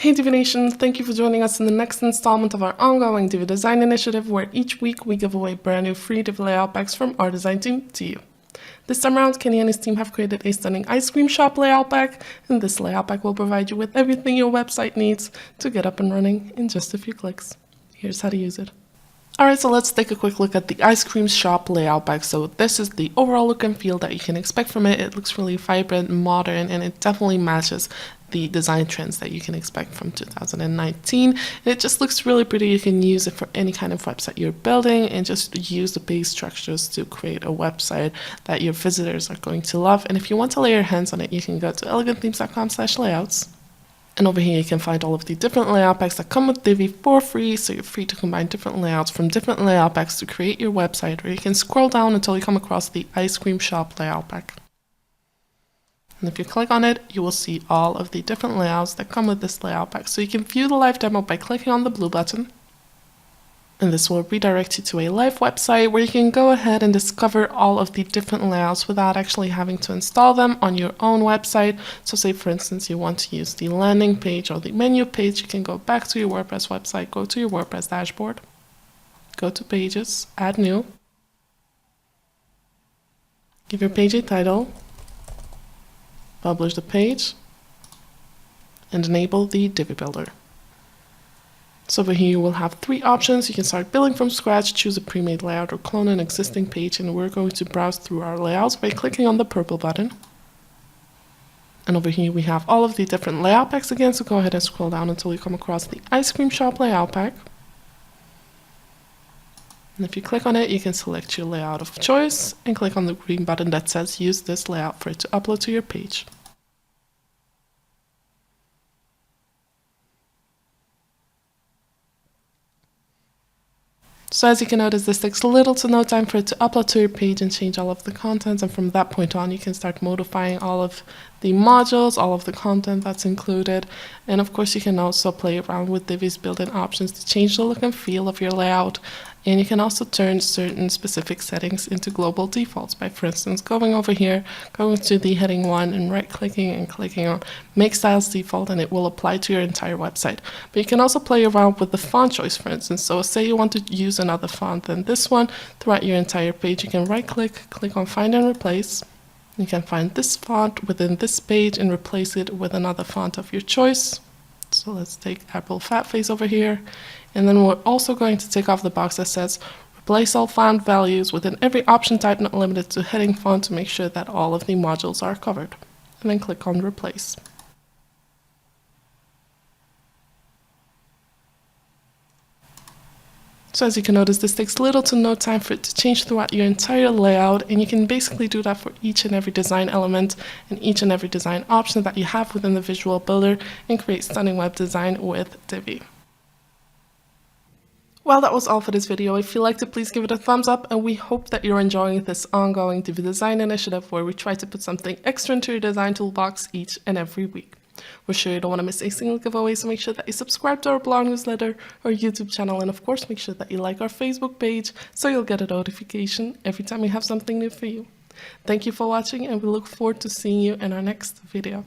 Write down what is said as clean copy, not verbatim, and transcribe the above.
Hey Divi Nation, thank you for joining us in the next installment of our ongoing Divi Design Initiative, where each week we give away brand new free Divi Layout Packs from our design team to you. This time around, Kenny and his team have created a stunning ice cream shop layout pack, and this layout pack will provide you with everything your website needs to get up and running in just a few clicks. Here's how to use it. Alright, so let's take a quick look at the ice cream shop layout pack. So this is the overall look and feel that you can expect from it. It looks really vibrant, modern, and it definitely matches the design trends that you can expect from 2019. And it just looks really pretty. You can use it for any kind of website you're building and just use the base structures to create a website that your visitors are going to love. And if you want to lay your hands on it, you can go to elegantthemes.com/layouts. And over here you can find all of the different layout packs that come with Divi for free, so you're free to combine different layouts from different layout packs to create your website, or you can scroll down until you come across the ice cream shop layout pack. And if you click on it, you will see all of the different layouts that come with this layout pack. So you can view the live demo by clicking on the blue button. And this will redirect you to a live website where you can go ahead and discover all of the different layouts without actually having to install them on your own website. So say for instance you want to use the landing page or the menu page, you can go back to your WordPress website, go to your WordPress dashboard, go to pages, add new, give your page a title, publish the page, and enable the Divi Builder. So over here you will have three options. You can start building from scratch, choose a pre-made layout, or clone an existing page, and we're going to browse through our layouts by clicking on the purple button. And over here we have all of the different layout packs again, so go ahead and scroll down until you come across the ice cream shop layout pack. And if you click on it, you can select your layout of choice and click on the green button that says use this layout for it to upload to your page. So as you can notice, this takes little to no time for it to upload to your page and change all of the content, and from that point on you can start modifying all of the modules, all of the content that's included, and of course you can also play around with Divi's built-in options to change the look and feel of your layout. And you can also turn certain specific settings into global defaults by, for instance, going over here, going to the heading 1 and right-clicking and clicking on Make Styles Default, and it will apply to your entire website. But you can also play around with the font choice, for instance. So say you want to use another font than this one throughout your entire page. You can right-click, click on Find and Replace. You can find this font within this page and replace it with another font of your choice. So let's take Apple Fat Face over here. And then we're also going to take off the box that says replace all font values within every option type not limited to heading font to make sure that all of the modules are covered. And then click on replace. So as you can notice, this takes little to no time for it to change throughout your entire layout, and you can basically do that for each and every design element and each and every design option that you have within the visual builder and create stunning web design with Divi. Well, that was all for this video. If you liked it, please give it a thumbs up, and we hope that you're enjoying this ongoing Divi Design Initiative where we try to put something extra into your design toolbox each and every week. We're sure you don't want to miss a single giveaway, so make sure that you subscribe to our blog newsletter, our YouTube channel, and of course make sure that you like our Facebook page so you'll get a notification every time we have something new for you. Thank you for watching, and we look forward to seeing you in our next video.